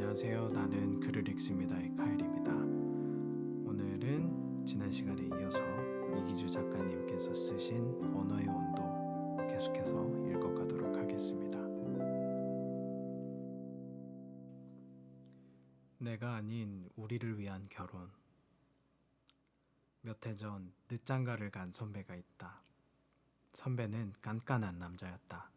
안녕하세요. 나는 글을 읽습니다의 카일입니다. 오늘은 지난 시간에 이어서 이기주 작가님께서 쓰신 언어의 온도 계속해서 읽어가도록 하겠습니다. 내가 아닌 우리를 위한 결혼. 몇 해 전 늦장가를 간 선배가 있다. 선배는 깐깐한 남자였다.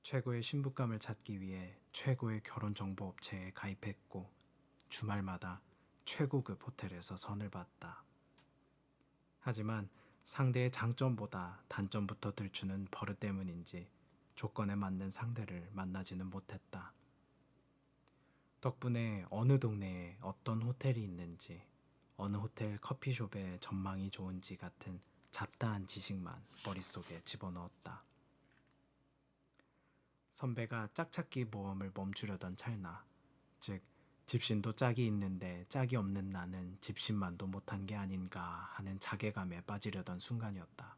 최고의 신부감을 찾기 위해 최고의 결혼정보업체에 가입했고 주말마다 최고급 호텔에서 선을 봤다. 하지만 상대의 장점보다 단점부터 들추는 버릇 때문인지 조건에 맞는 상대를 만나지는 못했다. 덕분에 어느 동네에 어떤 호텔이 있는지, 어느 호텔 커피숍의 전망이 좋은지 같은 잡다한 지식만 머릿속에 집어넣었다. 선배가 짝찾기 모험을 멈추려던 찰나, 즉 집신도 짝이 있는데 짝이 없는 나는 집신만도 못한 게 아닌가 하는 자괴감에 빠지려던 순간이었다.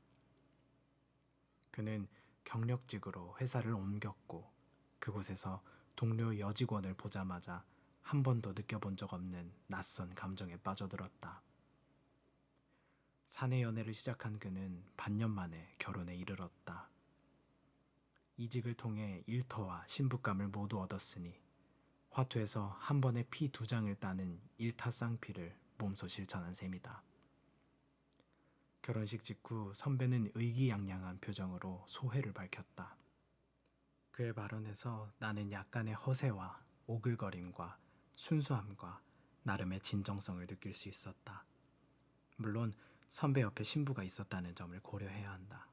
그는 경력직으로 회사를 옮겼고 그곳에서 동료 여직원을 보자마자 한 번도 느껴본 적 없는 낯선 감정에 빠져들었다. 사내 연애를 시작한 그는 반년 만에 결혼에 이르렀다. 이직을 통해 일터와 신부감을 모두 얻었으니 화투에서 한 번에 피 2장을 따는 일타쌍피를 몸소 실천한 셈이다. 결혼식 직후 선배는 의기양양한 표정으로 소회를 밝혔다. 그의 발언에서 나는 약간의 허세와 오글거림과 순수함과 나름의 진정성을 느낄 수 있었다. 물론 선배 옆에 신부가 있었다는 점을 고려해야 한다.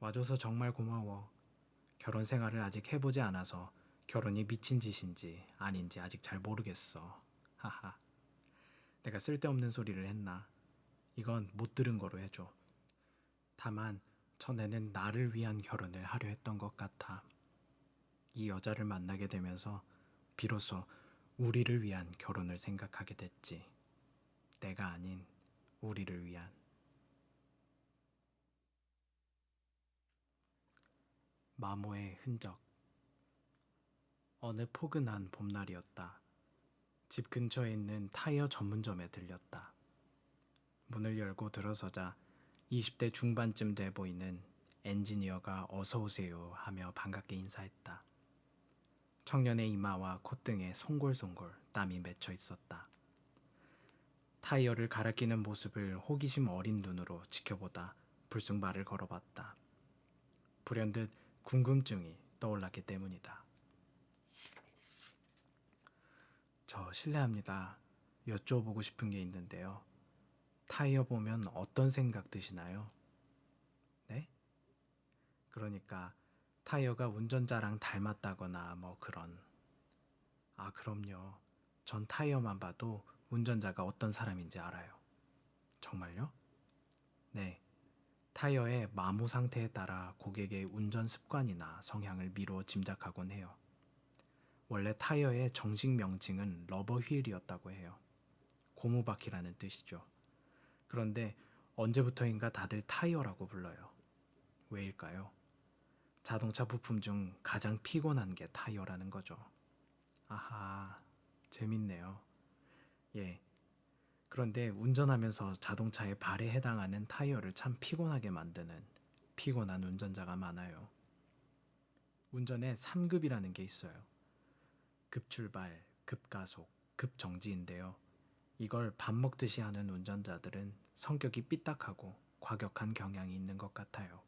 와줘서 정말 고마워. 결혼 생활을 아직 해보지 않아서 결혼이 미친 짓인지 아닌지 아직 잘 모르겠어. 하하. 내가 쓸데없는 소리를 했나? 이건 못 들은 거로 해줘. 다만 전에는 나를 위한 결혼을 하려 했던 것 같아. 이 여자를 만나게 되면서 비로소 우리를 위한 결혼을 생각하게 됐지. 내가 아닌 우리를 위한. 마모의 흔적. 어느 포근한 봄날이었다. 집 근처에 있는 타이어 전문점에 들렸다. 문을 열고 들어서자 20대 중반쯤 돼 보이는 엔지니어가 어서 오세요 하며 반갑게 인사했다. 청년의 이마와 콧등에 송골송골 땀이 맺혀 있었다. 타이어를 갈아 끼는 모습을 호기심 어린 눈으로 지켜보다 불쑥 말을 걸어봤다. 불현듯 궁금증이 떠올랐기 때문이다. 저 실례합니다. 여쭤보고 싶은 게 있는데요. 타이어 보면 어떤 생각 드시나요? 네? 그러니까 타이어가 운전자랑 닮았다거나 뭐 그런. 아, 그럼요. 전 타이어만 봐도 운전자가 어떤 사람인지 알아요. 정말요? 네. 타이어의 마모 상태에 따라 고객의 운전 습관이나 성향을 미루어 짐작하곤 해요. 원래 타이어의 정식 명칭은 러버 휠이었다고 해요. 고무바퀴라는 뜻이죠. 그런데 언제부터인가 다들 타이어라고 불러요. 왜일까요? 자동차 부품 중 가장 피곤한 게 타이어라는 거죠. 아하, 재밌네요. 예. 그런데 운전하면서 자동차의 발에 해당하는 타이어를 참 피곤하게 만드는 피곤한 운전자가 많아요. 운전에 3급이라는 게 있어요. 급출발, 급가속, 급정지인데요. 이걸 밥 먹듯이 하는 운전자들은 성격이 삐딱하고 과격한 경향이 있는 것 같아요.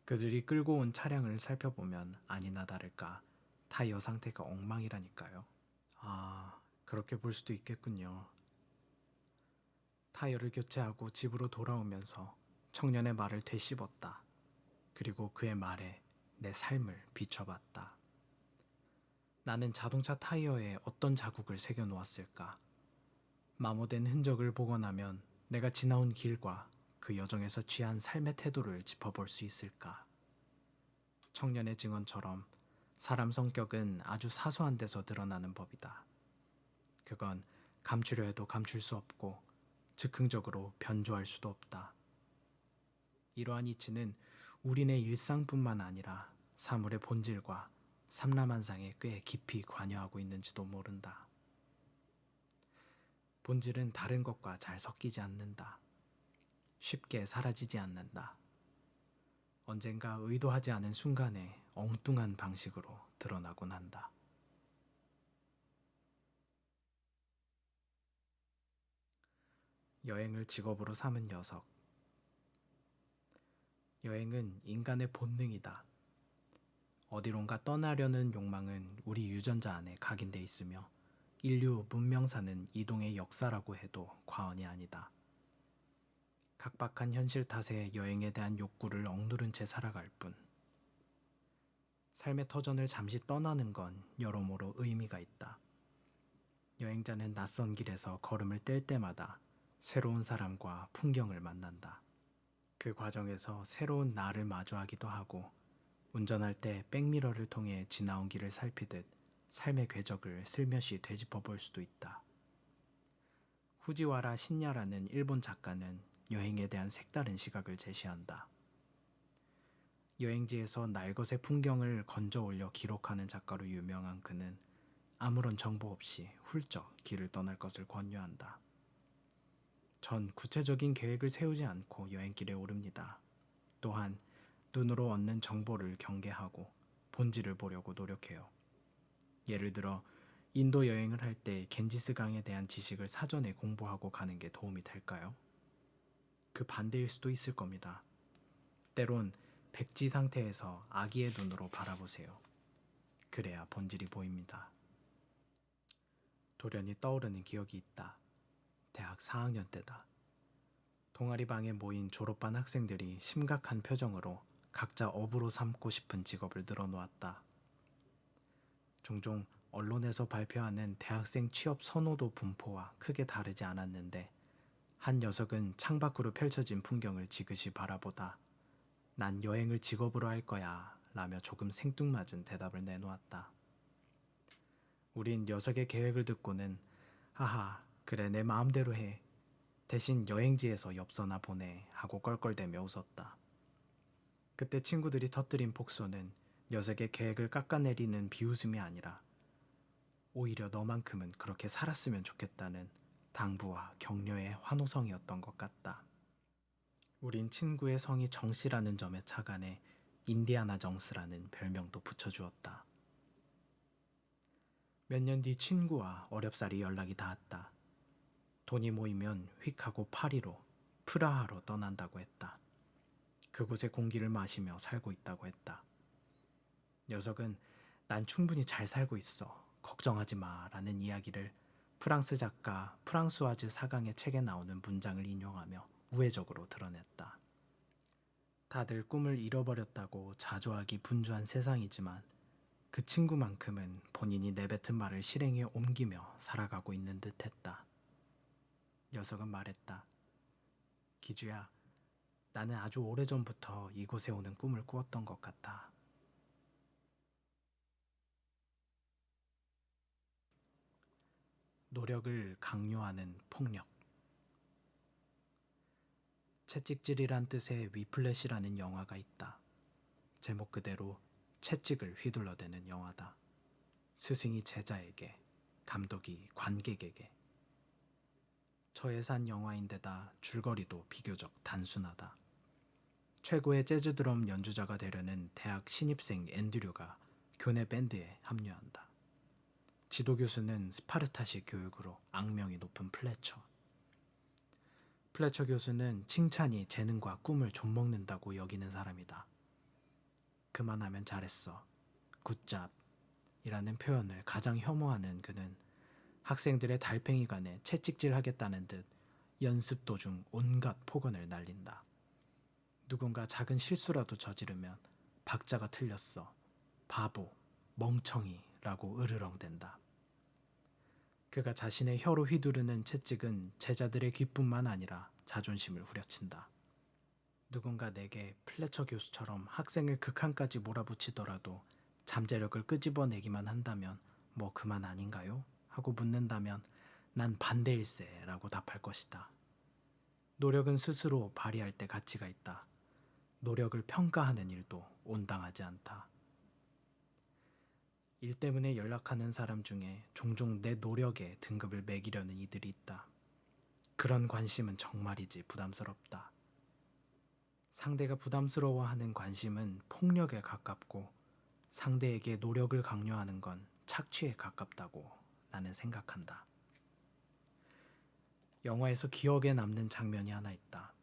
그들이 끌고 온 차량을 살펴보면 아니나 다를까 타이어 상태가 엉망이라니까요. 아, 그렇게 볼 수도 있겠군요. 타이어를 교체하고 집으로 돌아오면서 청년의 말을 되씹었다. 그리고 그의 말에 내 삶을 비춰봤다. 나는 자동차 타이어에 어떤 자국을 새겨놓았을까? 마모된 흔적을 보고 나면 내가 지나온 길과 그 여정에서 취한 삶의 태도를 짚어볼 수 있을까? 청년의 증언처럼 사람 성격은 아주 사소한 데서 드러나는 법이다. 그건 감추려 해도 감출 수 없고 즉흥적으로 변조할 수도 없다. 이러한 이치는 우리네 일상뿐만 아니라 사물의 본질과 삼라만상에 꽤 깊이 관여하고 있는지도 모른다. 본질은 다른 것과 잘 섞이지 않는다. 쉽게 사라지지 않는다. 언젠가 의도하지 않은 순간에 엉뚱한 방식으로 드러나곤 한다. 여행을 직업으로 삼은 녀석. 여행은 인간의 본능이다. 어디론가 떠나려는 욕망은 우리 유전자 안에 각인돼 있으며 인류 문명사는 이동의 역사라고 해도 과언이 아니다. 각박한 현실 탓에 여행에 대한 욕구를 억누른 채 살아갈 뿐. 삶의 터전을 잠시 떠나는 건 여러모로 의미가 있다. 여행자는 낯선 길에서 걸음을 뗄 때마다 새로운 사람과 풍경을 만난다. 그 과정에서 새로운 나를 마주하기도 하고 운전할 때 백미러를 통해 지나온 길을 살피듯 삶의 궤적을 슬며시 되짚어 볼 수도 있다. 후지와라 신야라는 일본 작가는 여행에 대한 색다른 시각을 제시한다. 여행지에서 날것의 풍경을 건져 올려 기록하는 작가로 유명한 그는 아무런 정보 없이 훌쩍 길을 떠날 것을 권유한다. 전 구체적인 계획을 세우지 않고 여행길에 오릅니다. 또한 눈으로 얻는 정보를 경계하고 본질을 보려고 노력해요. 예를 들어 인도 여행을 할 때 겐지스 강에 대한 지식을 사전에 공부하고 가는 게 도움이 될까요? 그 반대일 수도 있을 겁니다. 때론 백지 상태에서 아기의 눈으로 바라보세요. 그래야 본질이 보입니다. 돌연히 떠오르는 기억이 있다. 대학 4학년 때다. 동아리방에 모인 졸업반 학생들이 심각한 표정으로 각자 업으로 삼고 싶은 직업을 늘어놓았다. 종종 언론에서 발표하는 대학생 취업 선호도 분포와 크게 다르지 않았는데 한 녀석은 창밖으로 펼쳐진 풍경을 지그시 바라보다 난 여행을 직업으로 할 거야 라며 조금 생뚱맞은 대답을 내놓았다. 우린 녀석의 계획을 듣고는 하하 그래 내 마음대로 해. 대신 여행지에서 엽서나 보내 하고 껄껄대며 웃었다. 그때 친구들이 터뜨린 폭소는 녀석의 계획을 깎아내리는 비웃음이 아니라 오히려 너만큼은 그렇게 살았으면 좋겠다는 당부와 격려의 환호성이었던 것 같다. 우린 친구의 성이 정씨라는 점에 착안해 인디아나 정스라는 별명도 붙여주었다. 몇 년 뒤 친구와 어렵사리 연락이 닿았다. 돈이 모이면 휙하고 파리로 프라하로 떠난다고 했다. 그곳의 공기를 마시며 살고 있다고 했다. 녀석은 난 충분히 잘 살고 있어. 걱정하지 마 라는 이야기를 프랑스 작가 프랑수아즈 사강의 책에 나오는 문장을 인용하며 우회적으로 드러냈다. 다들 꿈을 잃어버렸다고 자조하기 분주한 세상이지만 그 친구만큼은 본인이 내뱉은 말을 실행에 옮기며 살아가고 있는 듯 했다. 녀석은 말했다. 기주야, 나는 아주 오래전부터 이곳에 오는 꿈을 꾸었던 것 같아. 노력을 강요하는 폭력. 채찍질이란 뜻의 위플래시라는 영화가 있다. 제목 그대로 채찍을 휘둘러대는 영화다. 스승이 제자에게, 감독이 관객에게. 저예산 영화인데다 줄거리도 비교적 단순하다. 최고의 재즈 드럼 연주자가 되려는 대학 신입생 앤드류가 교내 밴드에 합류한다. 지도교수는 스파르타식 교육으로 악명이 높은 플래처. 플래처 교수는 칭찬이 재능과 꿈을 좀먹는다고 여기는 사람이다. 그만하면 잘했어. 굿잡 이라는 표현을 가장 혐오하는 그는 학생들의 달팽이관에 채찍질 하겠다는 듯 연습 도중 온갖 폭언을 날린다. 누군가 작은 실수라도 저지르면 박자가 틀렸어. 바보, 멍청이 라고 으르렁댄다. 그가 자신의 혀로 휘두르는 채찍은 제자들의 기쁨만 아니라 자존심을 후려친다. 누군가 내게 플래처 교수처럼 학생을 극한까지 몰아붙이더라도 잠재력을 끄집어내기만 한다면 뭐 그만 아닌가요? 하고 묻는다면 난 반대일세 라고 답할 것이다. 노력은 스스로 발휘할 때 가치가 있다. 노력을 평가하는 일도 온당하지 않다. 일 때문에 연락하는 사람 중에 종종 내 노력에 등급을 매기려는 이들이 있다. 그런 관심은 정말이지 부담스럽다. 상대가 부담스러워하는 관심은 폭력에 가깝고 상대에게 노력을 강요하는 건 착취에 가깝다고 나는 생각한다. 영화에서 기억에 남는 장면이 하나 있다.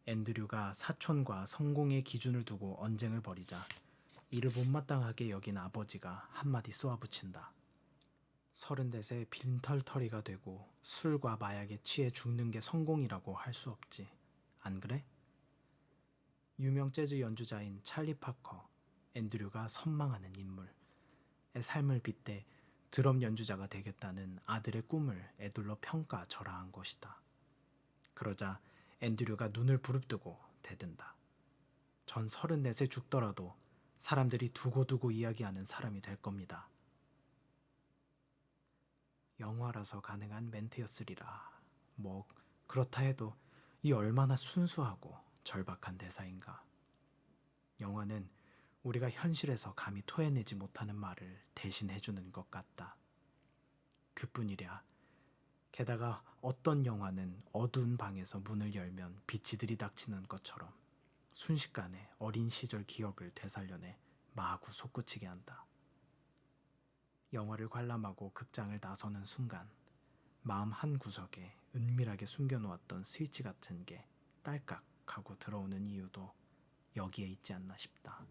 앤드류가 사촌과 성공의 기준을 두고 언쟁을 벌이자 이를 못마땅하게 여긴 아버지가 한마디 쏘아붙인다. 34세 빈털터리가 되고 술과 마약에 취해 죽는 게 성공이라고 할 수 없지. 안 그래? 유명 재즈 연주자인 찰리 파커, 앤드류가 선망하는 인물의 삶을 빗대 드럼 연주자가 되겠다는 아들의 꿈을 애둘러 평가절하한 것이다. 그러자 앤드류가 눈을 부릅뜨고 대든다. 전 34세 죽더라도 사람들이 두고두고 이야기하는 사람이 될 겁니다. 영화라서 가능한 멘트였으리라. 뭐 그렇다 해도 이 얼마나 순수하고 절박한 대사인가. 영화는 우리가 현실에서 감히 토해내지 못하는 말을 대신 해주는 것 같다. 그뿐이랴. 게다가 어떤 영화는 어두운 방에서 문을 열면 빛이 들이닥치는 것처럼 순식간에 어린 시절 기억을 되살려내 마구 솟구치게 한다. 영화를 관람하고 극장을 나서는 순간 마음 한 구석에 은밀하게 숨겨놓았던 스위치 같은 게 딸깍 하고 들어오는 이유도 여기에 있지 않나 싶다.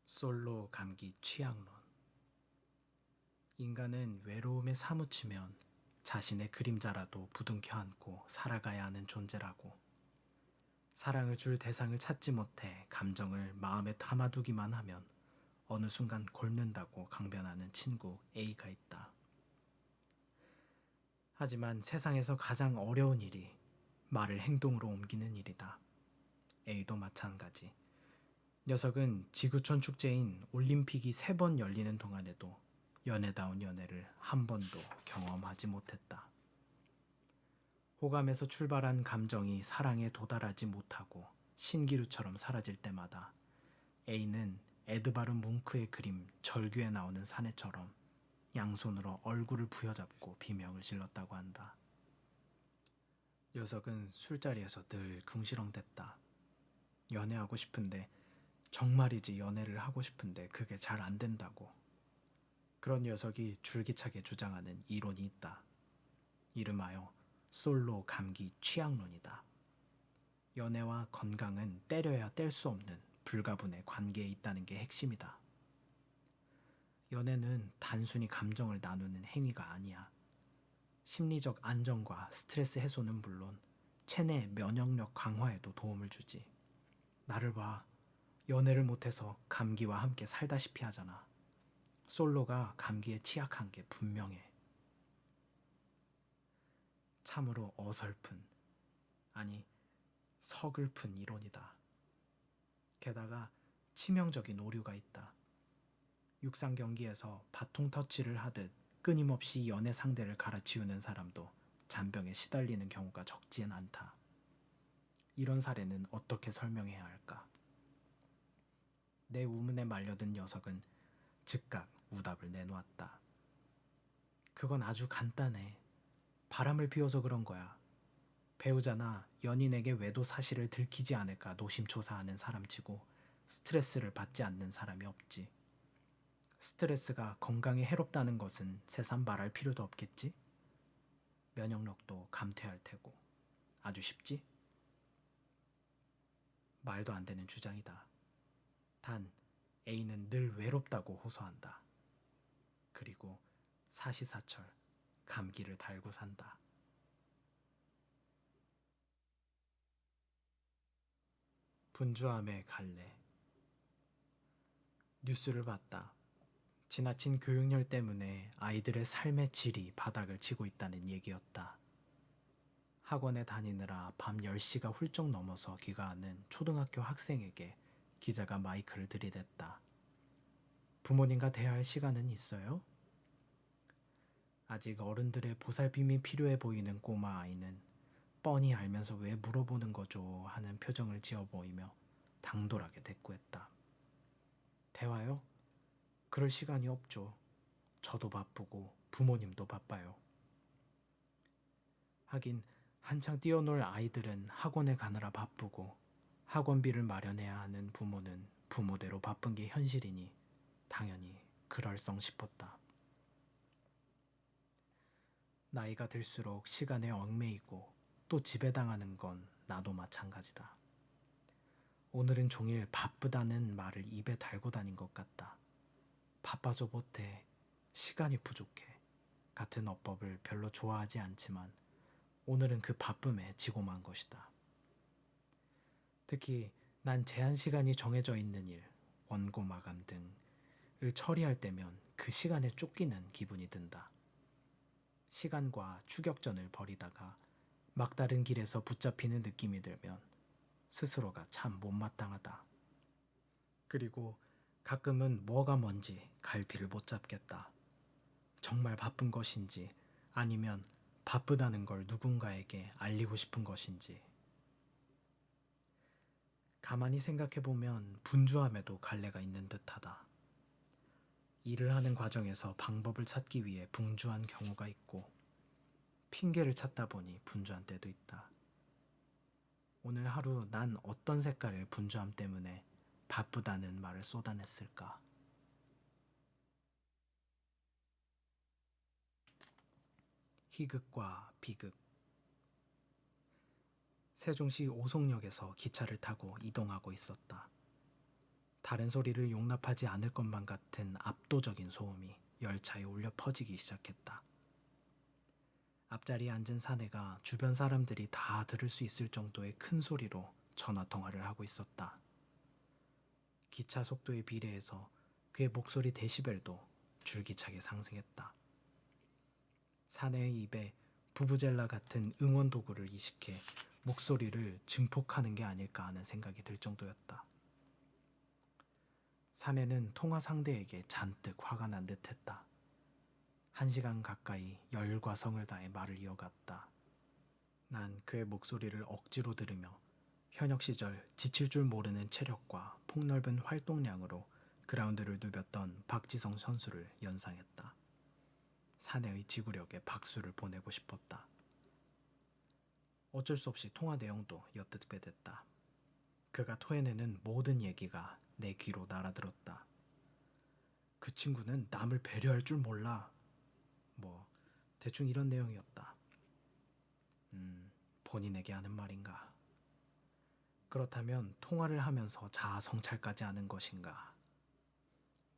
솔로 감기 취약론. 인간은 외로움에 사무치면 자신의 그림자라도 부둥켜 안고 살아가야 하는 존재라고. 사랑을 줄 대상을 찾지 못해 감정을 마음에 담아두기만 하면 어느 순간 곪는다고 강변하는 친구 A가 있다. 하지만 세상에서 가장 어려운 일이 말을 행동으로 옮기는 일이다. A도 마찬가지. 녀석은 지구촌 축제인 올림픽이 3번 열리는 동안에도 연애다운 연애를 한 번도 경험하지 못했다. 호감에서 출발한 감정이 사랑에 도달하지 못하고 신기루처럼 사라질 때마다 A는 에드바르 뭉크의 그림 절규에 나오는 사내처럼 양손으로 얼굴을 부여잡고 비명을 질렀다고 한다. 녀석은 술자리에서 늘 궁시렁댔다. 연애하고 싶은데 정말이지 연애를 하고 싶은데 그게 잘 안 된다고. 그런 녀석이 줄기차게 주장하는 이론이 있다. 이름하여 솔로 감기 취약론이다. 연애와 건강은 때려야 뗄 수 없는 불가분의 관계에 있다는 게 핵심이다. 연애는 단순히 감정을 나누는 행위가 아니야. 심리적 안정과 스트레스 해소는 물론 체내 면역력 강화에도 도움을 주지. 나를 봐. 연애를 못해서 감기와 함께 살다시피 하잖아. 솔로가 감기에 취약한 게 분명해. 참으로 어설픈, 아니 서글픈 이론이다. 게다가 치명적인 오류가 있다. 육상 경기에서 바통 터치를 하듯 끊임없이 연애 상대를 갈아치우는 사람도 잔병에 시달리는 경우가 적지는 않다. 이런 사례는 어떻게 설명해야 할까? 내 우문에 말려든 녀석은 즉각 우답을 내놓았다. 그건 아주 간단해. 바람을 피워서 그런 거야. 배우자나 연인에게 외도 사실을 들키지 않을까 노심초사하는 사람치고 스트레스를 받지 않는 사람이 없지. 스트레스가 건강에 해롭다는 것은 새삼 말할 필요도 없겠지? 면역력도 감퇴할 테고. 아주 쉽지? 말도 안 되는 주장이다. 단 A는 늘 외롭다고 호소한다. 그리고 사시사철 감기를 달고 산다. 분주함의 갈래. 뉴스를 봤다. 지나친 교육열 때문에 아이들의 삶의 질이 바닥을 치고 있다는 얘기였다. 학원에 다니느라 밤 10시가 훌쩍 넘어서 귀가하는 초등학교 학생에게 기자가 마이크를 들이댔다. 부모님과 대화할 시간은 있어요? 아직 어른들의 보살핌이 필요해 보이는 꼬마 아이는 뻔히 알면서 왜 물어보는 거죠 하는 표정을 지어 보이며 당돌하게 대꾸했다. 대화요? 그럴 시간이 없죠. 저도 바쁘고 부모님도 바빠요. 하긴 한창 뛰어놀 아이들은 학원에 가느라 바쁘고 학원비를 마련해야 하는 부모는 부모대로 바쁜 게 현실이니 당연히 그럴성 싶었다. 나이가 들수록 시간에 얽매이고 또 지배당하는 건 나도 마찬가지다. 오늘은 종일 바쁘다는 말을 입에 달고 다닌 것 같다. 바빠서 못해, 시간이 부족해 같은 어법을 별로 좋아하지 않지만 오늘은 그 바쁨에 지고 만 것이다. 특히 난 제한 시간이 정해져 있는 일, 원고 마감 등을 처리할 때면 그 시간에 쫓기는 기분이 든다. 시간과 추격전을 벌이다가 막다른 길에서 붙잡히는 느낌이 들면 스스로가 참 못마땅하다. 그리고 가끔은 뭐가 뭔지 갈피를 못 잡겠다. 정말 바쁜 것인지 아니면 바쁘다는 걸 누군가에게 알리고 싶은 것인지. 가만히 생각해보면 분주함에도 갈래가 있는 듯하다. 일을 하는 과정에서 방법을 찾기 위해 분주한 경우가 있고 핑계를 찾다 보니 분주한 때도 있다. 오늘 하루 난 어떤 색깔의 분주함 때문에 바쁘다는 말을 쏟아냈을까? 희극과 비극. 세종시 오송역에서 기차를 타고 이동하고 있었다. 다른 소리를 용납하지 않을 것만 같은 압도적인 소음이 열차에 울려 퍼지기 시작했다. 앞자리에 앉은 사내가 주변 사람들이 다 들을 수 있을 정도의 큰 소리로 전화 통화를 하고 있었다. 기차 속도에 비례해서 그의 목소리 데시벨도 줄기차게 상승했다. 사내의 입에 부부젤라 같은 응원 도구를 이식해 목소리를 증폭하는 게 아닐까 하는 생각이 들 정도였다. 사내는 통화 상대에게 잔뜩 화가 난 듯했다. 1시간 가까이 열과 성을 다해 말을 이어갔다. 난 그의 목소리를 억지로 들으며 현역 시절 지칠 줄 모르는 체력과 폭넓은 활동량으로 그라운드를 누볐던 박지성 선수를 연상했다. 사내의 지구력에 박수를 보내고 싶었다. 어쩔 수 없이 통화 내용도 엿듣게 됐다. 그가 토해내는 모든 얘기가 내 귀로 날아들었다. 그 친구는 남을 배려할 줄 몰라. 대충 이런 내용이었다. 본인에게 하는 말인가? 그렇다면 통화를 하면서 자아 성찰까지 하는 것인가?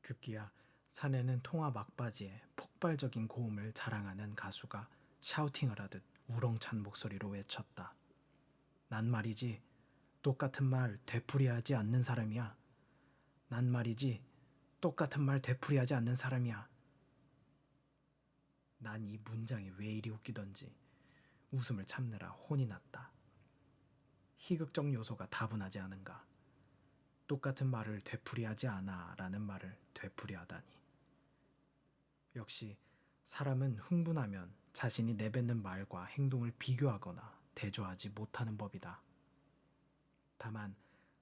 급기야 사내는 통화 막바지에 폭발적인 고음을 자랑하는 가수가 샤우팅을 하듯 우렁찬 목소리로 외쳤다. 난 말이지 똑같은 말 되풀이하지 않는 사람이야. 난 말이지 똑같은 말 되풀이하지 않는 사람이야. 난 이 문장이 왜 이리 웃기던지 웃음을 참느라 혼이 났다. 희극적 요소가 다분하지 않은가. 똑같은 말을 되풀이하지 않아 라는 말을 되풀이하다니. 역시 사람은 흥분하면 자신이 내뱉는 말과 행동을 비교하거나 대조하지 못하는 법이다. 다만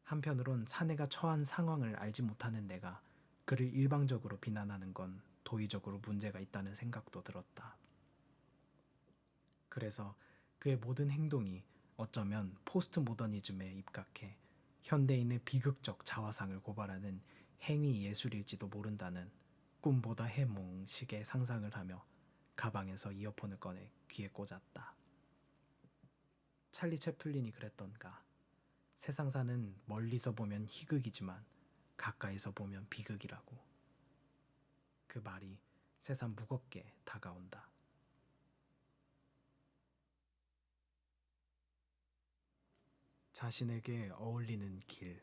한편으론 사내가 처한 상황을 알지 못하는 내가 그를 일방적으로 비난하는 건 도의적으로 문제가 있다는 생각도 들었다. 그래서 그의 모든 행동이 어쩌면 포스트 모더니즘에 입각해 현대인의 비극적 자화상을 고발하는 행위 예술일지도 모른다는 꿈보다 해몽식의 상상을 하며 가방에서 이어폰을 꺼내 귀에 꽂았다. 찰리 채플린이 그랬던가. 세상사는 멀리서 보면 희극이지만 가까이서 보면 비극이라고. 그 말이 새삼 무겁게 다가온다. 자신에게 어울리는 길.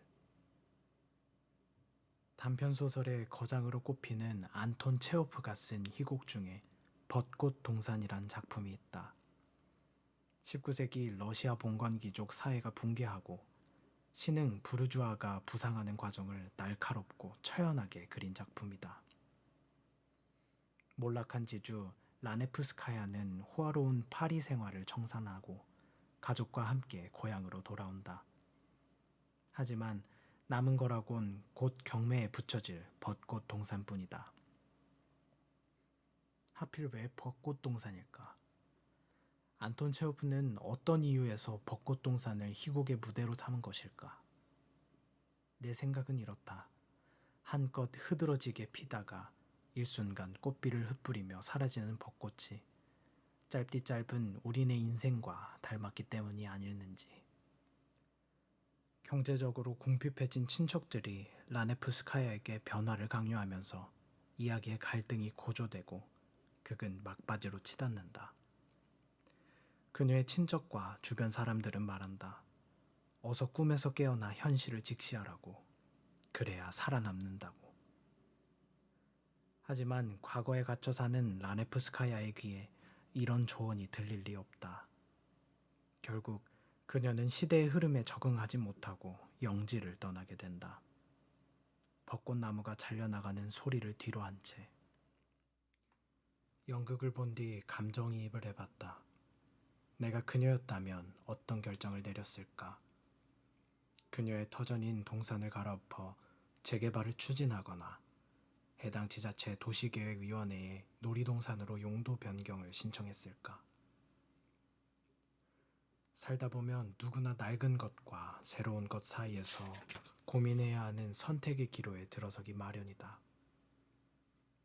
단편소설의 거장으로 꼽히는 안톤 체호프가 쓴 희곡 중에 벚꽃 동산이란 작품이 있다. 19세기 러시아 봉건귀족 사회가 붕괴하고 신흥 부르주아가 부상하는 과정을 날카롭고 처연하게 그린 작품이다. 몰락한 지주 라네프스카야는 호화로운 파리 생활을 청산하고 가족과 함께 고향으로 돌아온다. 하지만 남은 거라곤 곧 경매에 붙여질 벚꽃 동산뿐이다. 하필 왜 벚꽃 동산일까? 안톤 체호프는 어떤 이유에서 벚꽃 동산을 희곡의 무대로 삼은 것일까? 내 생각은 이렇다. 한껏 흐드러지게 피다가 일순간 꽃비를 흩뿌리며 사라지는 벚꽃이 짧디 짧은 우리네 인생과 닮았기 때문이 아닐는지. 경제적으로 궁핍해진 친척들이 라네프스카야에게 변화를 강요하면서 이야기의 갈등이 고조되고 극은 막바지로 치닫는다. 그녀의 친척과 주변 사람들은 말한다. 어서 꿈에서 깨어나 현실을 직시하라고. 그래야 살아남는다고. 하지만 과거에 갇혀 사는 라네프스카야의 귀에 이런 조언이 들릴 리 없다. 결국 그녀는 시대의 흐름에 적응하지 못하고 영지를 떠나게 된다. 벚꽃나무가 잘려나가는 소리를 뒤로 한 채. 연극을 본 뒤 감정이입을 해봤다. 내가 그녀였다면 어떤 결정을 내렸을까? 그녀의 터전인 동산을 갈아엎어 재개발을 추진하거나 해당 지자체 도시계획위원회에 놀이동산으로 용도 변경을 신청했을까? 살다 보면 누구나 낡은 것과 새로운 것 사이에서 고민해야 하는 선택의 기로에 들어서기 마련이다.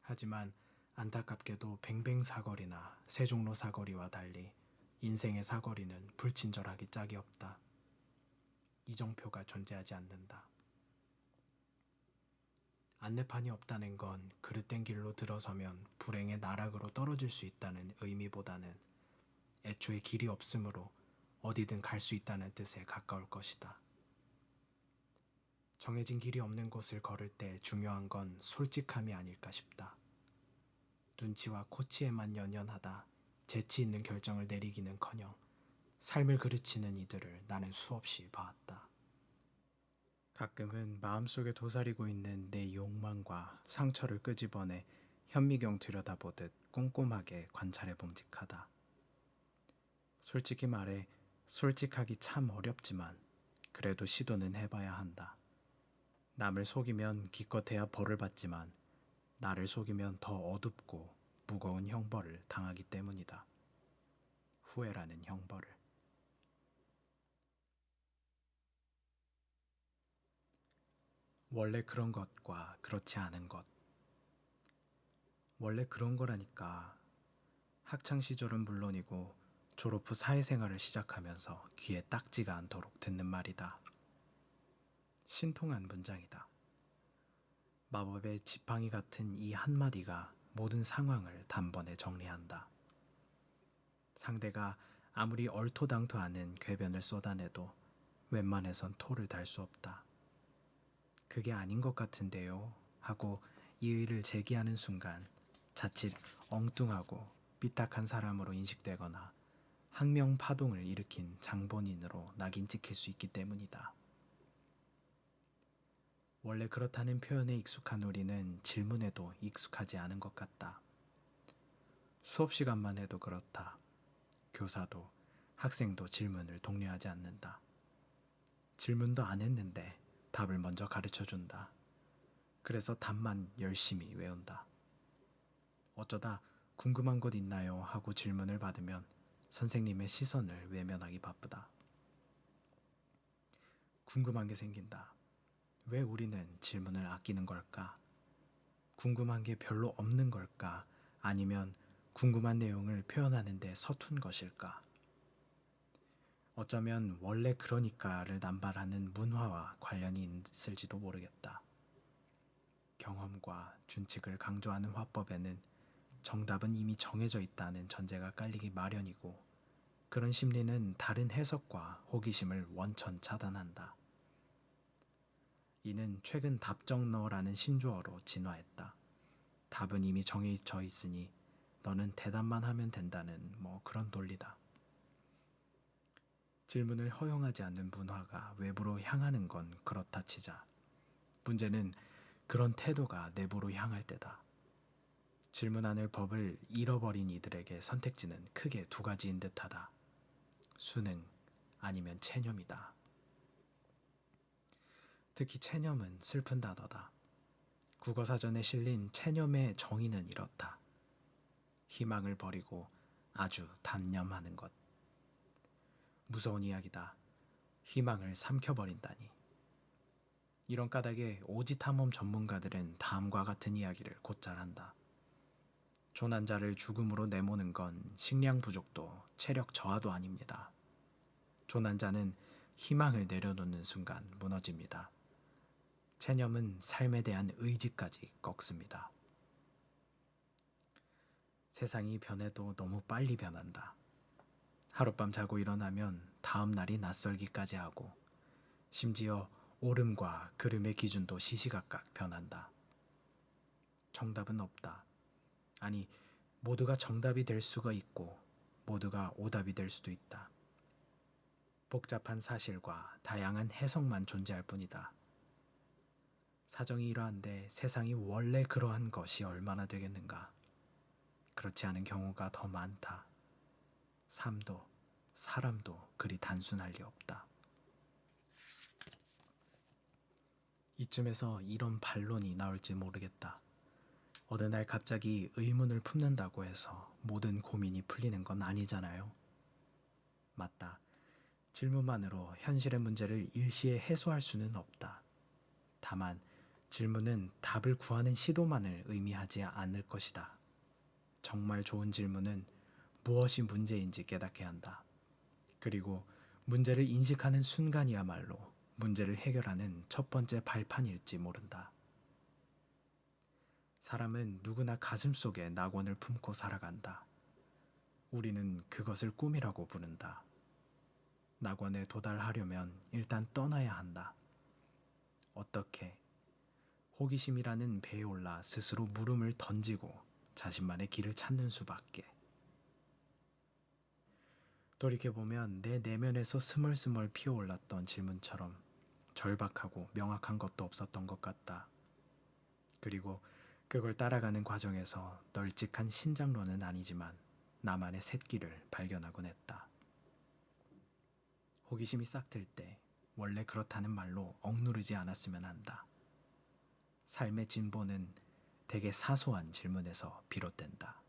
하지만 안타깝게도 뱅뱅 사거리나 세종로 사거리와 달리 인생의 사거리는 불친절하기 짝이 없다. 이정표가 존재하지 않는다. 안내판이 없다는 건 그릇된 길로 들어서면 불행의 나락으로 떨어질 수 있다는 의미보다는 애초에 길이 없으므로 어디든 갈 수 있다는 뜻에 가까울 것이다. 정해진 길이 없는 곳을 걸을 때 중요한 건 솔직함이 아닐까 싶다. 눈치와 코치에만 연연하다 재치 있는 결정을 내리기는커녕 삶을 그르치는 이들을 나는 수없이 봐왔다. 가끔은 마음속에 도사리고 있는 내 욕망과 상처를 끄집어내 현미경 들여다보듯 꼼꼼하게 관찰해 봄직하다. 솔직히 말해 솔직하기 참 어렵지만 그래도 시도는 해봐야 한다. 남을 속이면 기껏해야 벌을 받지만 나를 속이면 더 어둡고 무거운 형벌을 당하기 때문이다. 후회라는 형벌을. 원래 그런 것과 그렇지 않은 것. 원래 그런 거라니까. 학창시절은 물론이고 졸업 후 사회생활을 시작하면서 귀에 딱지가 않도록 듣는 말이다. 신통한 문장이다. 마법의 지팡이 같은 이 한마디가 모든 상황을 단번에 정리한다. 상대가 아무리 얼토당토 않은 궤변을 쏟아내도 웬만해선 토를 달 수 없다. 그게 아닌 것 같은데요 하고 이의를 제기하는 순간 자칫 엉뚱하고 삐딱한 사람으로 인식되거나 항명 파동을 일으킨 장본인으로 낙인 찍힐 수 있기 때문이다. 원래 그렇다는 표현에 익숙한 우리는 질문에도 익숙하지 않은 것 같다. 수업 시간만 해도 그렇다. 교사도 학생도 질문을 독려하지 않는다. 질문도 안 했는데 답을 먼저 가르쳐 준다. 그래서 답만 열심히 외운다. 어쩌다 궁금한 것 있나요? 하고 질문을 받으면 선생님의 시선을 외면하기 바쁘다. 궁금한 게 생긴다. 왜 우리는 질문을 아끼는 걸까? 궁금한 게 별로 없는 걸까? 아니면 궁금한 내용을 표현하는데 서툰 것일까? 어쩌면 원래 그러니까를 남발하는 문화와 관련이 있을지도 모르겠다. 경험과 준칙을 강조하는 화법에는 정답은 이미 정해져 있다는 전제가 깔리기 마련이고 그런 심리는 다른 해석과 호기심을 원천 차단한다. 이는 최근 답정너라는 신조어로 진화했다. 답은 이미 정해져 있으니 너는 대답만 하면 된다는 그런 논리다. 질문을 허용하지 않는 문화가 외부로 향하는 건 그렇다 치자. 문제는 그런 태도가 내부로 향할 때다. 질문하는 법을 잃어버린 이들에게 선택지는 크게 두 가지인 듯하다. 수능, 아니면 체념이다. 특히 체념은 슬픈 단어다. 국어사전에 실린 체념의 정의는 이렇다. 희망을 버리고 아주 단념하는 것. 무서운 이야기다. 희망을 삼켜버린다니. 이런 까닭에 오지 탐험 전문가들은 다음과 같은 이야기를 곧잘 한다. 조난자를 죽음으로 내모는 건 식량 부족도 체력 저하도 아닙니다. 조난자는 희망을 내려놓는 순간 무너집니다. 체념은 삶에 대한 의지까지 꺾습니다. 세상이 변해도 너무 빨리 변한다. 하룻밤 자고 일어나면 다음 날이 낯설기까지 하고 심지어 옳음과 그름의 기준도 시시각각 변한다. 정답은 없다. 아니, 모두가 정답이 될 수가 있고 모두가 오답이 될 수도 있다. 복잡한 사실과 다양한 해석만 존재할 뿐이다. 사정이 이러한데 세상이 원래 그러한 것이 얼마나 되겠는가? 그렇지 않은 경우가 더 많다. 삶도 사람도 그리 단순할 리 없다. 이쯤에서 이런 반론이 나올지 모르겠다. 어느 날 갑자기 의문을 품는다고 해서 모든 고민이 풀리는 건 아니잖아요. 맞다. 질문만으로 현실의 문제를 일시에 해소할 수는 없다. 다만 질문은 답을 구하는 시도만을 의미하지 않을 것이다. 정말 좋은 질문은 무엇이 문제인지 깨닫게 한다. 그리고 문제를 인식하는 순간이야말로 문제를 해결하는 첫 번째 발판일지 모른다. 사람은 누구나 가슴속에 낙원을 품고 살아간다. 우리는 그것을 꿈이라고 부른다. 낙원에 도달하려면 일단 떠나야 한다. 어떻게? 호기심이라는 배에 올라 스스로 물음을 던지고 자신만의 길을 찾는 수밖에. 돌이켜보면 내 내면에서 스멀스멀 피어올랐던 질문처럼 절박하고 명확한 것도 없었던 것 같다. 그리고 그걸 따라가는 과정에서 널찍한 신장론은 아니지만 나만의 새길을 발견하곤 했다. 호기심이 싹틀 때 원래 그렇다는 말로 억누르지 않았으면 한다. 삶의 진보는 되게 사소한 질문에서 비롯된다.